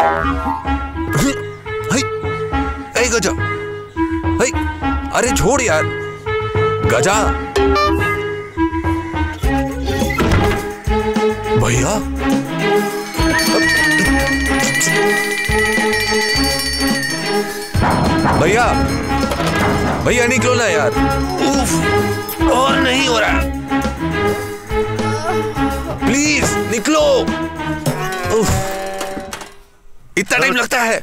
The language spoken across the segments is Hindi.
ए गजा, अरे छोड़ यार गजा। भैया भैया भैया निकलो ना यार। उफ, और नहीं हो रहा, प्लीज निकलो। उफ, इतना टाइम लगता है।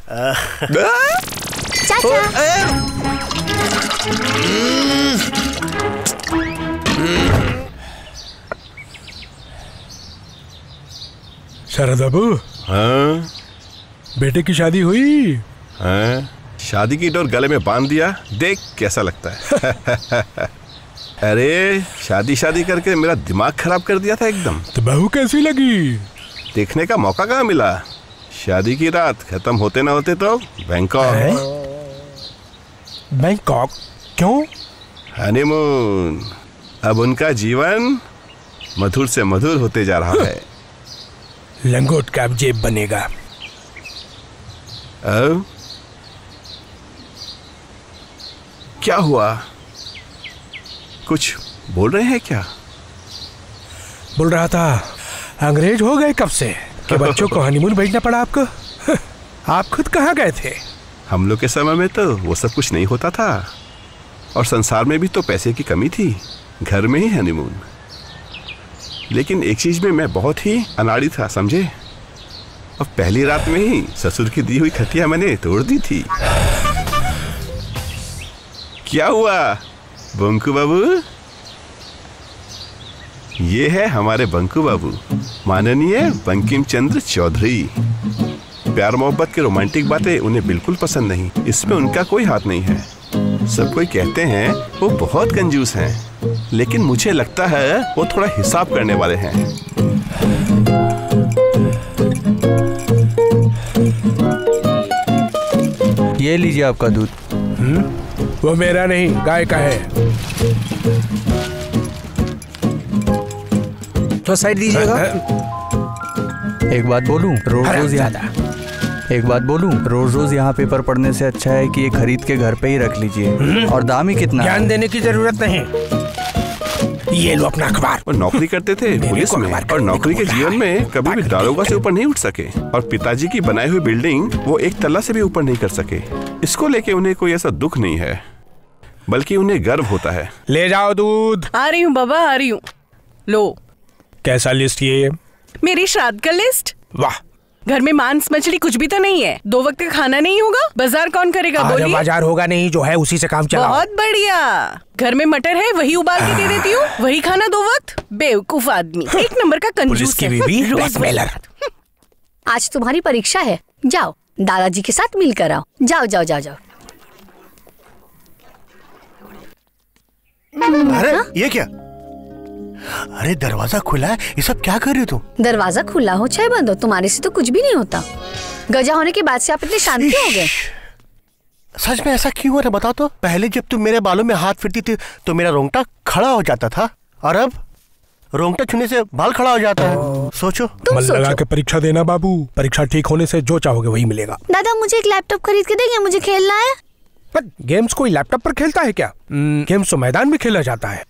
शरद बाबू। हाँ? बेटे की शादी हुई? हाँ? शादी की डोर गले में बांध दिया, देख कैसा लगता है। अरे शादी करके मेरा दिमाग खराब कर दिया था एकदम। तो बहू कैसी लगी? देखने का मौका कहाँ मिला। शादी की रात खत्म होते ना होते तो बैंकॉक। बैंकॉक क्यों? हनीमून। अब उनका जीवन मधुर से मधुर होते जा रहा है। लंगोट का जेब बनेगा। अब क्या हुआ? कुछ बोल रहे हैं क्या? बोल रहा था अंग्रेज हो गए कब से कि बच्चों को हनीमून भेजना पड़ा आपको। आप खुद कहाँ गए थे? हम लोग के समय में तो वो सब कुछ नहीं होता था, और संसार में भी तो पैसे की कमी थी। घर में ही हनीमून। लेकिन एक चीज में मैं बहुत ही अनाड़ी था, समझे। और पहली रात में ही ससुर की दी हुई खटिया मैंने तोड़ दी थी। क्या हुआ बंकू बाबू? ये है हमारे बंकू बाबू, माननीय बंकिम चंद्र चौधरी। प्यार मोहब्बत की रोमांटिक बातें उन्हें बिल्कुल पसंद नहीं, इसमें उनका कोई हाथ नहीं है। सब कोई कहते हैं वो बहुत कंजूस हैं, लेकिन मुझे लगता है वो थोड़ा हिसाब करने वाले हैं। ये लीजिए आपका दूध। वो मेरा नहीं, गाय का है। तो साइड दीजिएगा। एक बात बोलूं, रोज रोज यहाँ पेपर पढ़ने से अच्छा है कि ये खरीद के घर पे ही रख लीजिए। और दाम ही कितना? ध्यान देने की जरूरत नहीं। ये लो अपना अखबार। वो नौकरी करते थे पुलिस में, और नौकरी के जीवन में कभी भी दारोगा से ऊपर नहीं उठ सके, और पिताजी की बनाई हुई बिल्डिंग वो एक तल्ला से भी ऊपर नहीं कर सके। इसको लेके उन्हें कोई ऐसा दुख नहीं है, बल्कि उन्हें गर्व होता है। ले जाओ दूध। आ रही हूँ बाबा, आ रही हूँ। लो। कैसा लिस्ट ये? मेरी श्राद्ध का लिस्ट। वाह। घर में मांस मछली कुछ भी तो नहीं है, 2 वक्त का खाना नहीं होगा, बाजार कौन करेगा बोलिए? बाजार होगा नहीं, जो है उसी से काम चलाओ। बहुत बढ़िया। घर में मटर है, वही उबाल के दे देती हूँ, वही खाना 2 वक्त। बेवकूफ आदमी, एक नंबर का कंजूस। पुलिस की बीवी ब्लैकमेलर। आज तुम्हारी परीक्षा है, जाओ दादाजी के साथ मिलकर आओ। जाओ जाओ जाओ जाओ। अरे ये क्या? अरे दरवाजा खुला है, ये सब क्या कर रहे हो तुम? दरवाजा खुला हो चाहे बंद हो, तुम्हारे से तो कुछ भी नहीं होता। गजा होने के बाद से आप इतने शांत क्यों हो गए? सच में ऐसा क्यों हो रहा बताओ तो? पहले जब तुम मेरे बालों में हाथ फिरती थी तो मेरा रोंगटा खड़ा हो जाता था, और अब रोंगटा छूने से बाल खड़ा हो जाता है। सोचो। मन लगा के परीक्षा देना बाबू, परीक्षा ठीक होने से जो चाहोगे वही मिलेगा। दादा मुझे एक लैपटॉप खरीद के देंगे, मुझे खेलना है। पर गेम्स कोई लैपटॉप पर खेलता है क्या? गेम्स तो मैदान में खेला जाता है।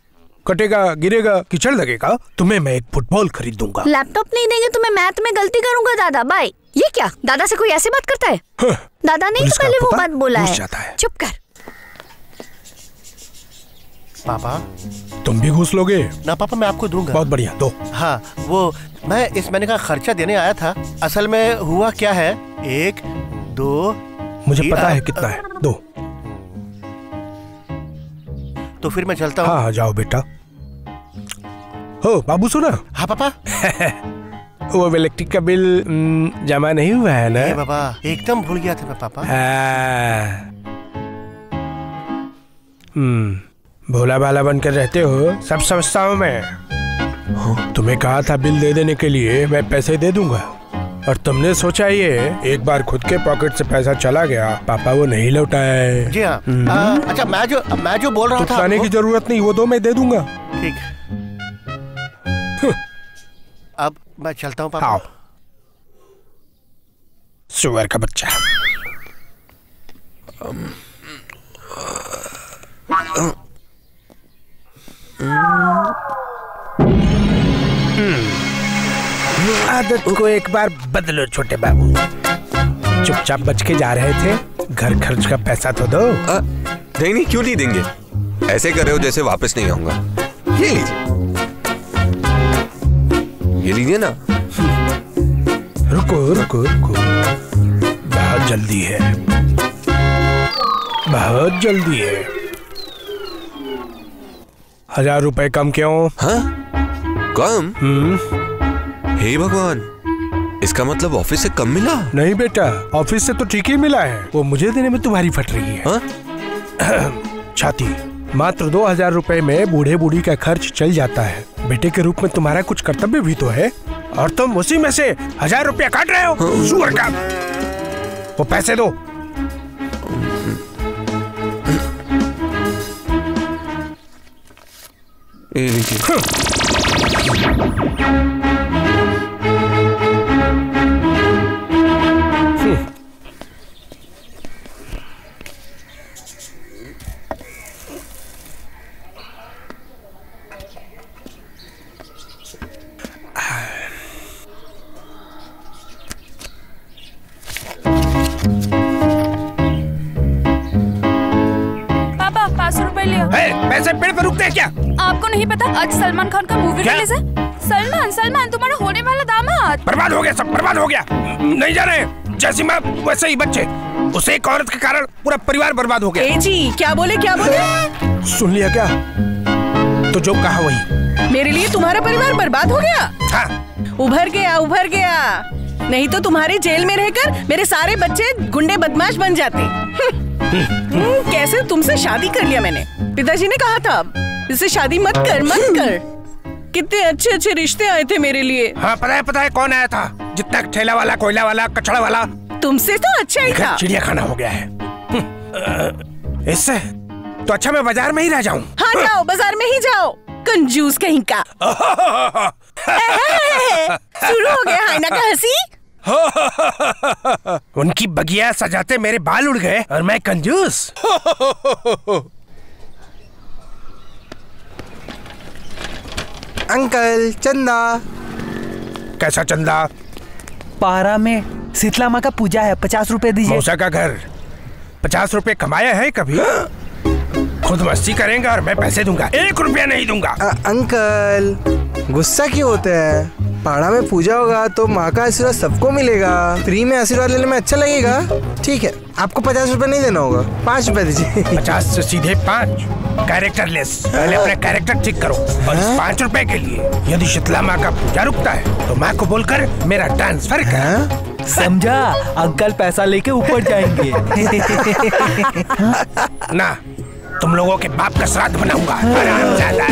कटेगा, गिरेगा, कीचड़ लगेगा। तुम्हें मैं एक फुटबॉल खरीद दूंगा। लैपटॉप नहीं देंगे तो मैं मैथ में गलती करूंगा दादा। बाय। ये क्या, दादा से कोई ऐसे बात करता है? दादा ने तो पहले वो बात बोला है। चुप कर। पापा तुम भी घूस लोगे? ना पापा, मैं आपको दूंगा। बहुत बढ़िया, दो। हाँ, वो मैं इस महीने का खर्चा देने आया था। असल में हुआ क्या है, 1 2 मुझे पता है कितना है, दो। तो फिर मैं चलता हूँ। हाँ जाओ बेटा। हो बाबू सुना? हाँ पापा। वो इलेक्ट्रिक का बिल जमा नहीं हुआ है ना? बाबा एकदम भूल गया था मैं पापा। भोला भाला बनकर रहते हो, सब समझता हूँ मैं। तुम्हें कहा था बिल दे देने के लिए मैं पैसे दे दूंगा, और तुमने सोचा ये एक बार खुद के पॉकेट से पैसा चला गया, पापा वो नहीं लौटाए। जी हाँ। अच्छा मैं जो बोल रहा था, लाने की जरूरत नहीं, वो दो मैं दे दूंगा। ठीक। अब मैं चलता हूँ पापा। सुअर का बच्चा। आदत को एक बार बदलो छोटे बाबू। चुपचाप बच के जा रहे थे, घर खर्च का पैसा तो दो। नहीं, क्यों नहीं देंगे? ऐसे कर रहे हो जैसे वापस नहीं आऊंगा। ये लीजिए, ये लीजिए ना। रुको रुको रुको, बहुत जल्दी है, बहुत जल्दी है। 1000 रुपए कम क्यों? हाँ? कम? हे भगवान, इसका मतलब ऑफिस से कम मिला? नहीं बेटा, ऑफिस से तो ठीक ही मिला है। वो मुझे देने में तुम्हारी फट रही है। हाँ? छाती। मात्र 2000 रुपए में बूढ़े बूढ़ी का खर्च चल जाता है। बेटे के रूप में तुम्हारा कुछ कर्तव्य भी तो है, और तुम उसी में से 1000 रुपया काट रहे हो। हाँ? सुअर का। वो पैसे दो। ये लीजिए। पापा 500 रुपए ले आओ। पैसे पेड़ पे रुकते हैं क्या? आपको नहीं पता आज सलमान खान का मूवी रिलीज है? सलमान तुम्हारा होने वाला दामाद। बर्बाद हो गया, सब बर्बाद हो गया। नहीं जाने, जैसी माँ वैसे ही बच्चे। उसे एक औरत के कारण पूरा परिवार बर्बाद हो गया। ए जी, क्या बोले क्या बोले? सुन लिया क्या? तो जो कहा वही। मेरे लिए तुम्हारा परिवार बर्बाद हो गया? हाँ। उभर गया। नहीं तो तुम्हारे जेल में रहकर मेरे सारे बच्चे गुंडे बदमाश बन जाते। कैसे तुमसे शादी कर लिया मैंने। पिताजी ने कहा था इससे शादी मत कर। कितने अच्छे अच्छे रिश्ते आए थे मेरे लिए। हाँ पता है कौन आया था? जितना ठेला वाला, कोयला वाला, कचड़ा वाला। तुमसे तो अच्छा ही था। चिड़िया खाना हो गया है। इससे तो अच्छा मैं बाजार में ही रह जाऊं। हाँ जाओ, बाजार में ही जाओ, कंजूस कहीं का। शुरू हो गया हाइना का हंसी। उनकी बगिया सजाते मेरे बाल उड़ गए और मैं कंजूस। अंकल चंदा। कैसा चंदा? पारा में शीतला माँ का पूजा है, 50 रुपए दीजिए। मौसा का घर 50 रुपए कमाया है कभी? खुद मस्ती करेंगे और मैं पैसे दूंगा, 1 रुपया नहीं दूंगा। अंकल गुस्सा क्यों होते हैं? पाड़ा में पूजा होगा तो माँ का आशीर्वाद सबको मिलेगा। फ्री में आशीर्वाद लेने में अच्छा लगेगा। ठीक है, आपको 50 रुपए नहीं देना होगा, 5 रुपए दीजिए। 50 से सीधे 5? कैरेक्टरलेस। पहले अपने कैरेक्टर ठीक करो। और इस 5 रुपए के लिए यदि शीतला माँ का पूजा रुकता है तो माँ को बोलकर मेरा ट्रांसफर कर। समझा? अंकल पैसा लेके ऊपर जाएंगे। ना, तुम लोगों के बाप का श्राद्ध बनाऊंगा। आराम ज्यादा।